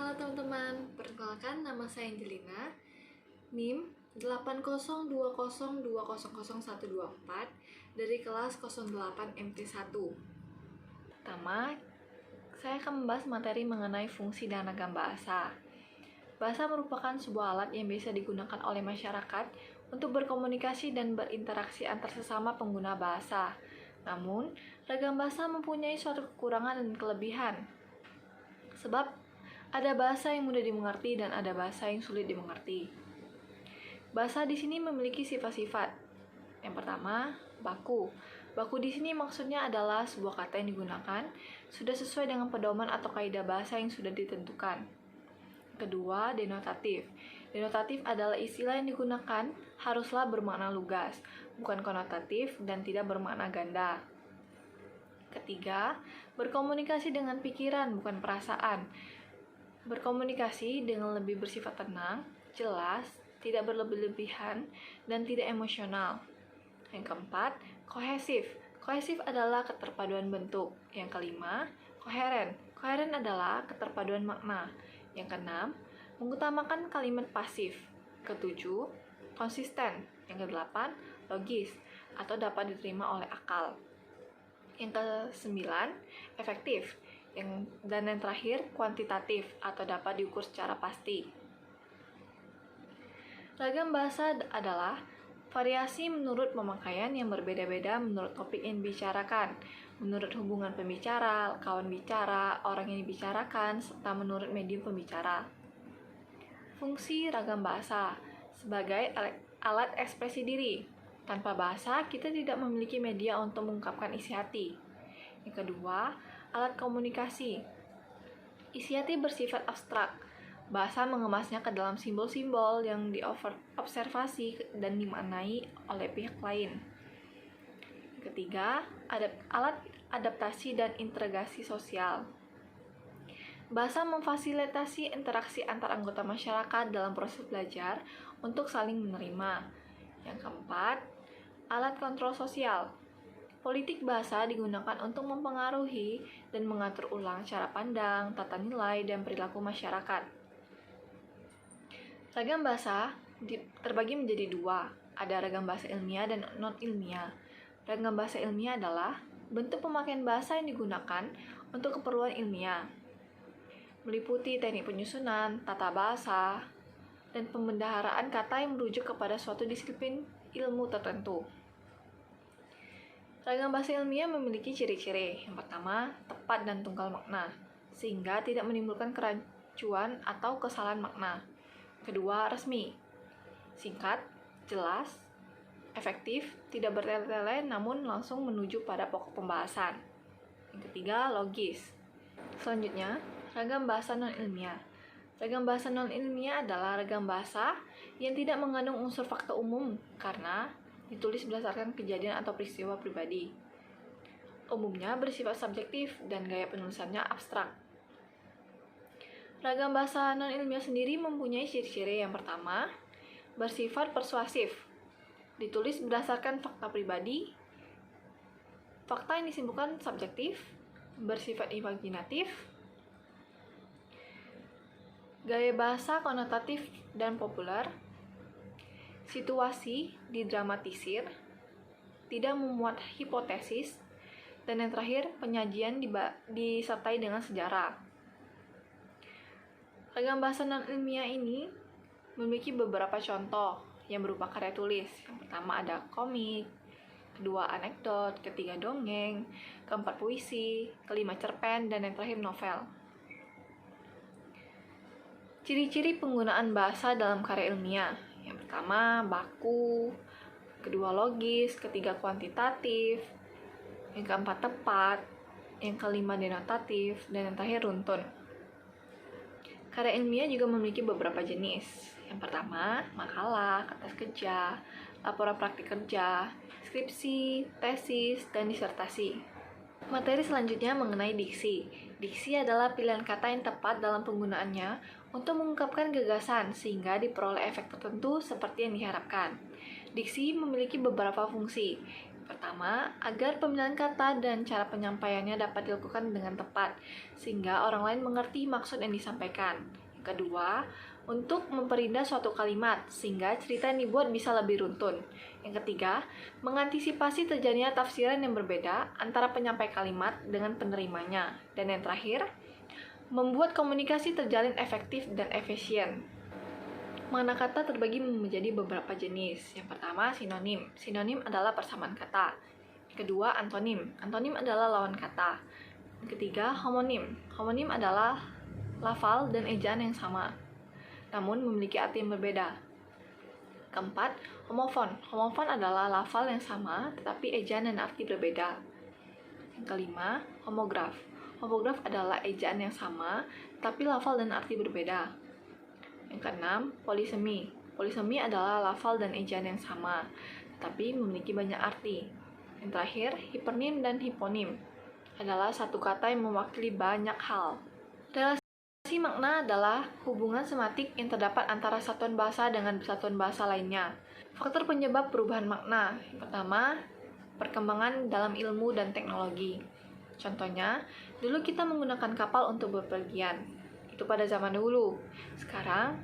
Halo teman-teman, perkenalkan nama saya Angelina, NIM 80202000124 dari kelas 08 MT1. Pertama, saya akan membahas materi mengenai fungsi dan ragam bahasa. Bahasa merupakan sebuah alat yang bisa digunakan oleh masyarakat untuk berkomunikasi dan berinteraksi antar sesama pengguna bahasa. Namun, ragam bahasa mempunyai suatu kekurangan dan kelebihan. Sebab, ada bahasa yang mudah dimengerti dan ada bahasa yang sulit dimengerti. Bahasa di sini memiliki sifat-sifat. Yang pertama, baku. Baku di sini maksudnya adalah sebuah kata yang digunakan sudah sesuai dengan pedoman atau kaidah bahasa yang sudah ditentukan. Kedua, denotatif. Denotatif adalah istilah yang digunakan haruslah bermakna lugas, bukan konotatif dan tidak bermakna ganda. Ketiga, berkomunikasi dengan pikiran, bukan perasaan. Berkomunikasi dengan lebih bersifat tenang, jelas, tidak berlebih-lebihan, dan tidak emosional. Yang keempat, kohesif. Kohesif adalah keterpaduan bentuk. Yang kelima, koheren. Koheren adalah keterpaduan makna. Yang keenam, mengutamakan kalimat pasif. Ketujuh, konsisten. Yang kedelapan, logis atau dapat diterima oleh akal. Yang kesembilan, efektif. Dan yang terakhir, kuantitatif atau dapat diukur secara pasti. Ragam bahasa adalah variasi menurut pemakaian yang berbeda-beda menurut topik yang dibicarakan, menurut hubungan pembicara, kawan bicara, orang yang dibicarakan, serta menurut medium pembicara. Fungsi ragam bahasa sebagai alat ekspresi diri. Tanpa bahasa, kita tidak memiliki media untuk mengungkapkan isi hati. Yang kedua, alat komunikasi. Isi hati bersifat abstrak. Bahasa mengemasnya ke dalam simbol-simbol yang diobservasi dan dimaknai oleh pihak lain. Ketiga, alat adaptasi dan integrasi sosial. Bahasa memfasilitasi interaksi antar anggota masyarakat dalam proses belajar untuk saling menerima. Yang keempat, alat kontrol sosial. Politik bahasa digunakan untuk mempengaruhi dan mengatur ulang cara pandang, tata nilai, dan perilaku masyarakat. Ragam bahasa terbagi menjadi dua, ada ragam bahasa ilmiah dan non-ilmiah. Ragam bahasa ilmiah adalah bentuk pemakaian bahasa yang digunakan untuk keperluan ilmiah, meliputi teknik penyusunan, tata bahasa, dan pembendaharaan kata yang merujuk kepada suatu disiplin ilmu tertentu. Ragam bahasa ilmiah memiliki ciri-ciri. Yang pertama, tepat dan tunggal makna, sehingga tidak menimbulkan kerancuan atau kesalahan makna. Kedua, resmi, singkat, jelas, efektif, tidak bertele-tele namun langsung menuju pada pokok pembahasan. Yang ketiga, logis. Selanjutnya, ragam bahasa non-ilmiah. Ragam bahasa non-ilmiah adalah ragam bahasa yang tidak mengandung unsur fakta umum karena ditulis berdasarkan kejadian atau peristiwa pribadi. Umumnya bersifat subjektif dan gaya penulisannya abstrak. Ragam bahasa non-ilmiah sendiri mempunyai ciri-ciri. Yang pertama, bersifat persuasif. Ditulis berdasarkan fakta pribadi. Fakta yang disimpulkan subjektif, bersifat imajinatif. Gaya bahasa konotatif dan populer. Situasi didramatisir, tidak memuat hipotesis, dan yang terakhir, penyajian disertai dengan sejarah. Ragam bahasa non-ilmiah ini memiliki beberapa contoh yang berupa karya tulis. Yang pertama ada komik, kedua anekdot, ketiga dongeng, keempat puisi, kelima cerpen, dan yang terakhir novel. Ciri-ciri penggunaan bahasa dalam karya ilmiah. Yang pertama, baku, kedua logis, ketiga kuantitatif, yang keempat tepat, yang kelima denotatif, dan yang terakhir runtun. Karya ilmiah juga memiliki beberapa jenis. Yang pertama, makalah, kertas kerja, laporan praktik kerja, skripsi, tesis, dan disertasi. Materi selanjutnya mengenai diksi. Diksi adalah pilihan kata yang tepat dalam penggunaannya untuk mengungkapkan gagasan sehingga diperoleh efek tertentu seperti yang diharapkan. Diksi memiliki beberapa fungsi. Pertama, agar pemilihan kata dan cara penyampaiannya dapat dilakukan dengan tepat, sehingga orang lain mengerti maksud yang disampaikan. Yang kedua, untuk memperindah suatu kalimat, sehingga cerita yang dibuat bisa lebih runtun. Yang ketiga, mengantisipasi terjadinya tafsiran yang berbeda antara penyampai kalimat dengan penerimanya. Dan yang terakhir, membuat komunikasi terjalin efektif dan efisien. Makna kata terbagi menjadi beberapa jenis. Yang pertama, sinonim. Sinonim adalah persamaan kata. Yang kedua, antonim. Antonim adalah lawan kata. Yang ketiga, homonim. Homonim adalah lafal dan ejaan yang sama, namun memiliki arti yang berbeda. Keempat, homofon. Homofon adalah lafal yang sama, tetapi ejaan dan arti berbeda. Yang kelima, homograf. Homograf adalah ejaan yang sama, tapi lafal dan arti berbeda. Yang keenam, polisemi. Polisemi adalah lafal dan ejaan yang sama, tapi memiliki banyak arti. Yang terakhir, hipernim dan hiponim adalah satu kata yang mewakili banyak hal. Relasi makna adalah hubungan sematik yang terdapat antara satuan bahasa dengan satuan bahasa lainnya. Faktor penyebab perubahan makna. Yang pertama, perkembangan dalam ilmu dan teknologi. Contohnya, dulu kita menggunakan kapal untuk bepergian. Itu pada zaman dulu. Sekarang,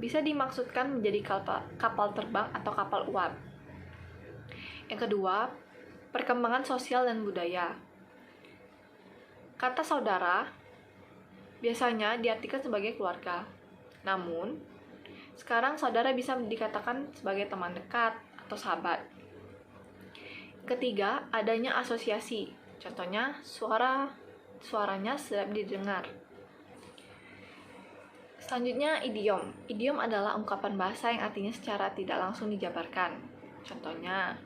bisa dimaksudkan menjadi kapal terbang atau kapal uap. Yang kedua, perkembangan sosial dan budaya. Kata saudara biasanya diartikan sebagai keluarga. Namun, sekarang saudara bisa dikatakan sebagai teman dekat atau sahabat. Ketiga, adanya asosiasi. Contohnya, suaranya sedap didengar. Selanjutnya, idiom. Idiom adalah ungkapan bahasa yang artinya secara tidak langsung dijabarkan. Contohnya,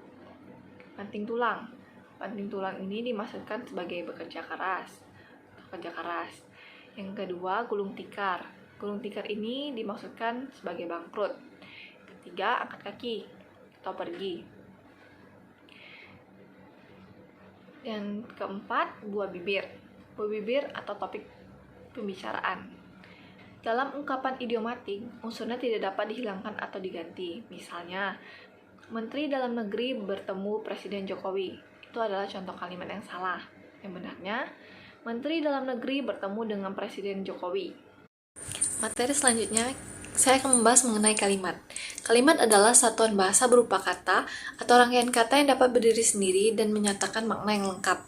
banting tulang. Banting tulang ini dimaksudkan sebagai bekerja keras. Yang kedua, gulung tikar. Gulung tikar ini dimaksudkan sebagai bangkrut. Ketiga, angkat kaki atau pergi. Dan keempat, buah bibir. Buah bibir atau topik pembicaraan. Dalam ungkapan idiomatik, unsurnya tidak dapat dihilangkan atau diganti. Misalnya, Menteri Dalam Negeri bertemu Presiden Jokowi. Itu adalah contoh kalimat yang salah. Yang benarnya, Menteri Dalam Negeri bertemu dengan Presiden Jokowi. Materi selanjutnya, saya akan membahas mengenai kalimat. Kalimat adalah satuan bahasa berupa kata atau rangkaian kata yang dapat berdiri sendiri dan menyatakan makna yang lengkap.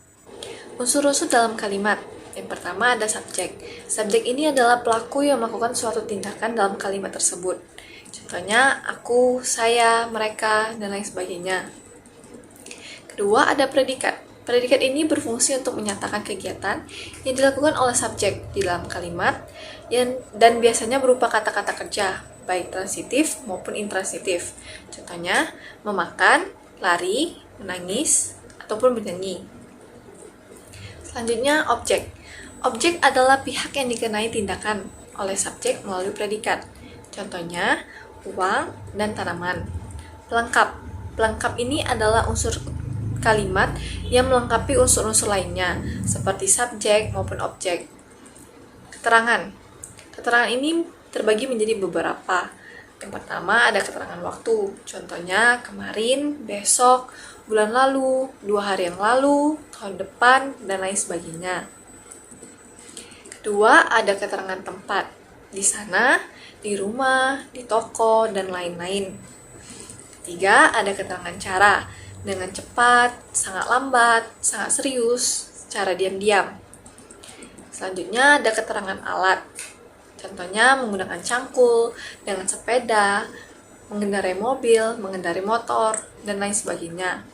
Unsur-unsur dalam kalimat. Yang pertama ada subjek. Subjek ini adalah pelaku yang melakukan suatu tindakan dalam kalimat tersebut. Contohnya, aku, saya, mereka, dan lain sebagainya. Kedua, ada predikat. Predikat ini berfungsi untuk menyatakan kegiatan yang dilakukan oleh subjek di dalam kalimat dan biasanya berupa kata-kata kerja, baik transitif maupun intransitif. Contohnya, memakan, lari, menangis, ataupun bernyanyi. Selanjutnya, objek. Objek adalah pihak yang dikenai tindakan oleh subjek melalui predikat. Contohnya, uang dan tanaman. Pelengkap. Pelengkap ini adalah unsur kalimat yang melengkapi unsur-unsur lainnya, seperti subjek maupun objek. Keterangan. Keterangan ini terbagi menjadi beberapa. Yang pertama ada keterangan waktu. Contohnya, kemarin, besok, bulan lalu, 2 hari yang lalu, tahun depan, dan lain sebagainya. Kedua, ada keterangan tempat. Di sana, di rumah, di toko, dan lain-lain. Ketiga, ada keterangan cara. Dengan cepat, sangat lambat, sangat serius, secara diam-diam. Selanjutnya, ada keterangan alat. Contohnya, menggunakan cangkul, dengan sepeda, mengendarai mobil, mengendarai motor, dan lain sebagainya.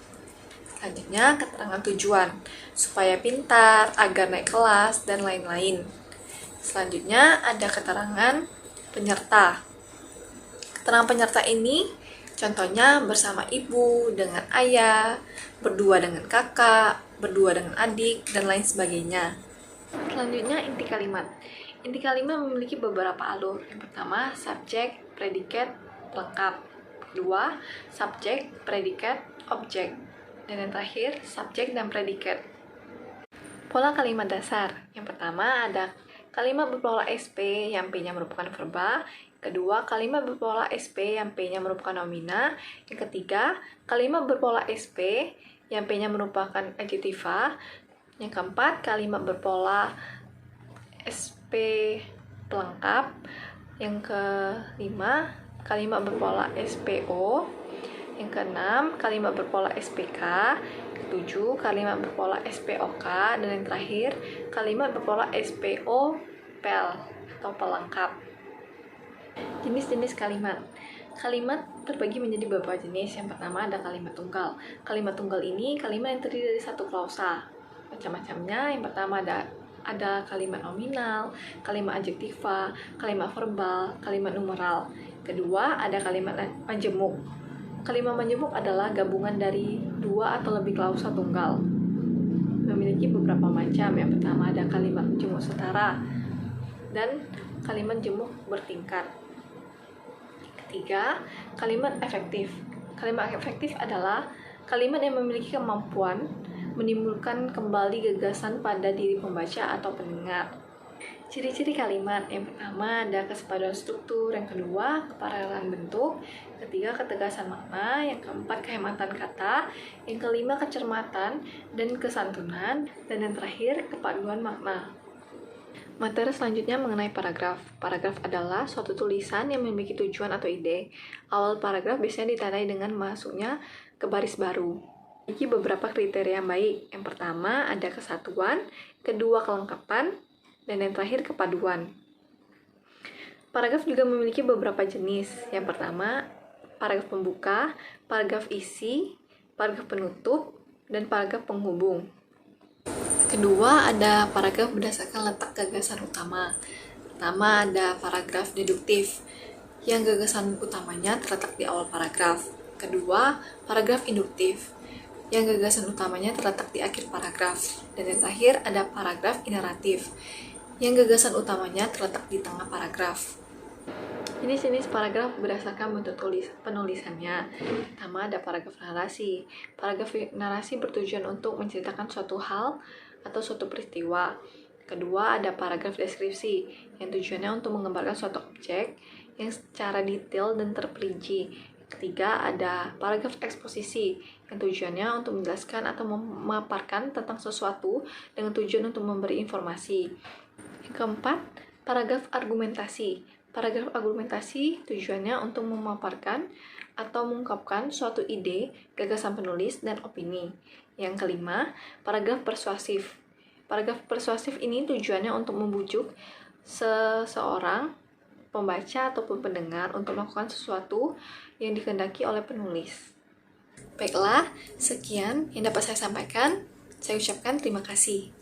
Selanjutnya, keterangan tujuan, supaya pintar, agar naik kelas, dan lain-lain. Selanjutnya, ada keterangan penyerta. Keterangan penyerta ini, contohnya bersama ibu, dengan ayah, berdua dengan kakak, berdua dengan adik, dan lain sebagainya. Selanjutnya, inti kalimat. Inti kalimat memiliki beberapa alur. Yang pertama, subjek, predikat, pelengkap. Kedua, subjek, predikat, objek. Dan yang terakhir, subjek dan predikat. Pola kalimat dasar. Yang pertama ada kalimat berpola SP yang P-nya merupakan verba. Kedua, kalimat berpola SP yang P-nya merupakan nomina. Yang ketiga, kalimat berpola SP yang P-nya merupakan adjektiva. Yang keempat, kalimat berpola SP pelengkap. Yang kelima, kalimat berpola SPO. Yang keenam, kalimat berpola SPK. Ketujuh, kalimat berpola SPOK. Dan yang terakhir, kalimat berpola SPO pel atau pelengkap. Jenis-jenis kalimat. Kalimat terbagi menjadi beberapa jenis. Yang pertama ada kalimat tunggal. Kalimat tunggal ini kalimat yang terdiri dari satu klausa. Macam-macamnya. Yang pertama ada kalimat nominal, kalimat adjektiva, kalimat verbal, kalimat numeral. Kedua, ada kalimat majemuk. Kalimat majemuk adalah gabungan dari dua atau lebih klausa tunggal. Memiliki beberapa macam. Yang pertama ada kalimat jemuk setara dan kalimat jemuk bertingkat. Ketiga, kalimat efektif. Kalimat efektif adalah kalimat yang memiliki kemampuan menimbulkan kembali gagasan pada diri pembaca atau pendengar. Ciri-ciri kalimat. Yang pertama ada kesepaduan struktur, yang kedua keparalelan bentuk, ketiga ketegasan makna, yang keempat kehematan kata, yang kelima kecermatan dan kesantunan, dan yang terakhir kepaduan makna. Materi selanjutnya mengenai paragraf. Paragraf adalah suatu tulisan yang memiliki tujuan atau ide. Awal paragraf biasanya ditandai dengan masuknya ke baris baru. Memiliki beberapa kriteria yang baik. Yang pertama ada kesatuan, kedua kelengkapan, dan yang terakhir kepaduan. Paragraf juga memiliki beberapa jenis. Yang pertama, paragraf pembuka, paragraf isi, paragraf penutup, dan paragraf penghubung. Kedua, ada paragraf berdasarkan letak gagasan utama. Pertama, ada paragraf deduktif, yang gagasan utamanya terletak di awal paragraf. Kedua, paragraf induktif, yang gagasan utamanya terletak di akhir paragraf. Dan yang terakhir, ada paragraf ineratif, yang gagasan utamanya terletak di tengah paragraf. Jenis-jenis paragraf berdasarkan bentuk penulisannya. Pertama ada paragraf narasi. Paragraf narasi bertujuan untuk menceritakan suatu hal atau suatu peristiwa. Kedua ada paragraf deskripsi, yang tujuannya untuk menggambarkan suatu objek yang secara detail dan terperinci. Ketiga ada paragraf eksposisi, yang tujuannya untuk menjelaskan atau memaparkan tentang sesuatu dengan tujuan untuk memberi informasi. Yang keempat, paragraf argumentasi. Paragraf argumentasi tujuannya untuk memaparkan atau mengungkapkan suatu ide, gagasan penulis, dan opini. Yang kelima, paragraf persuasif. Paragraf persuasif ini tujuannya untuk membujuk seseorang, pembaca ataupun pendengar untuk melakukan sesuatu yang dikehendaki oleh penulis. Baiklah, sekian yang dapat saya sampaikan. Saya ucapkan terima kasih.